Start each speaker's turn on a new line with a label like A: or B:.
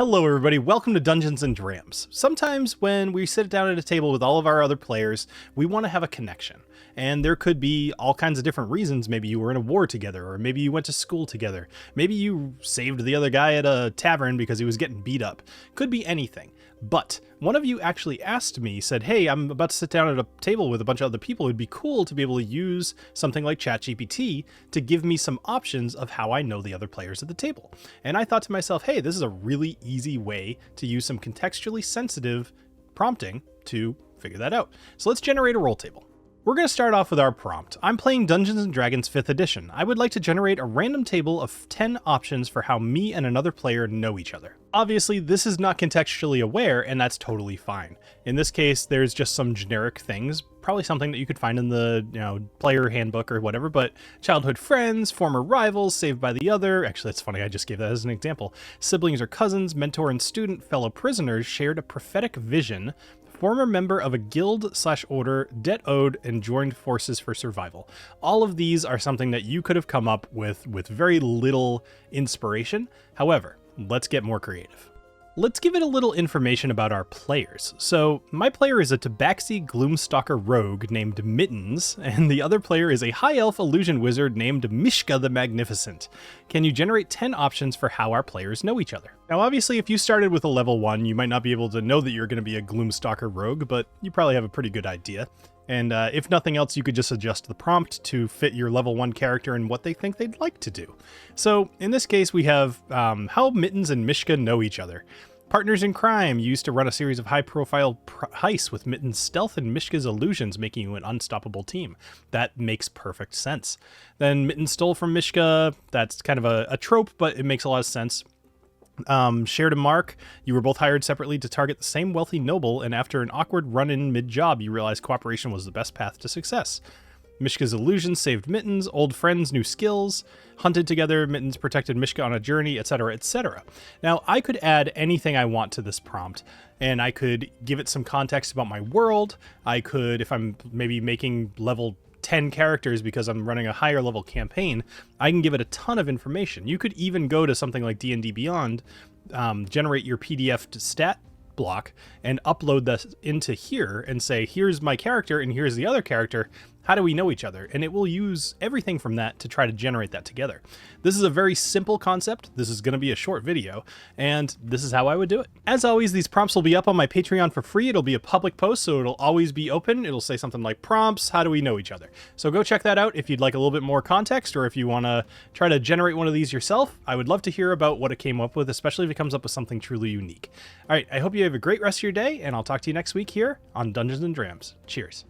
A: Hello everybody, welcome to Dungeons and Drams. Sometimes when we sit down at a table with all of our other players, we want to have a connection. And there could be all kinds of different reasons. Maybe you were in a war together, or maybe you went to school together. Maybe you saved the other guy at a tavern because he was getting beat up. Could be anything. But one of you actually asked me, said, hey, I'm about to sit down at a table with a bunch of other people. It'd be cool to be able to use something like ChatGPT to give me some options of how I know the other players at the table. And I thought to myself, hey, this is a really easy way to use some contextually sensitive prompting to figure that out. So let's generate a roll table. We're going to start off with our prompt. I'm playing Dungeons & Dragons 5th edition. I would like to generate a random table of 10 options for how me and another player know each other. Obviously, this is not contextually aware, and that's totally fine. In this case, there's just some generic things, probably something that you could find in the player handbook or whatever, but childhood friends, former rivals, saved by the other. Actually, that's funny, I just gave that as an example. Siblings or cousins, mentor and student, fellow prisoners, shared a prophetic vision, former member of a guild/order, debt owed, and joined forces for survival. All of these are something that you could have come up with very little inspiration. However, let's get more creative. Let's give it a little information about our players. So my player is a Tabaxi Gloomstalker rogue named Mittens, and the other player is a high elf illusion wizard named Mishka the Magnificent. Can you generate 10 options for how our players know each other? Now obviously if you started with a level 1, you might not be able to know that you're going to be a Gloomstalker rogue, but you probably have a pretty good idea. And if nothing else, you could just adjust the prompt to fit your level 1 character and what they think they'd like to do. So in this case, we have how Mittens and Mishka know each other. Partners in crime, used to run a series of high-profile heists with Mittens' stealth and Mishka's illusions, making you an unstoppable team. That makes perfect sense. Then Mittens stole from Mishka. That's kind of a trope, but it makes a lot of sense. Shared a mark. You were both hired separately to target the same wealthy noble, and after an awkward run-in mid-job, you realized cooperation was the best path to success. Mishka's illusions saved Mittens, old friends, new skills, hunted together, Mittens protected Mishka on a journey, etc., etc. Now, I could add anything I want to this prompt, and I could give it some context about my world. I could, if I'm maybe making level 10 characters because I'm running a higher level campaign, I can give it a ton of information. You could even go to something like D&D Beyond, generate your PDF to stat block and upload this into here and say, here's my character and here's the other character. How do we know each other? And it will use everything from that to try to generate that together. This is a very simple concept. This is going to be a short video, and this is how I would do it. As always, these prompts will be up on my Patreon for free. It'll be a public post, so it'll always be open. It'll say something like prompts, how do we know each other? So go check that out if you'd like a little bit more context, or if you want to try to generate one of these yourself. I would love to hear about what it came up with, especially if it comes up with something truly unique. All right, I hope you have a great rest of your day, and I'll talk to you next week here on Dungeons & Drams. Cheers.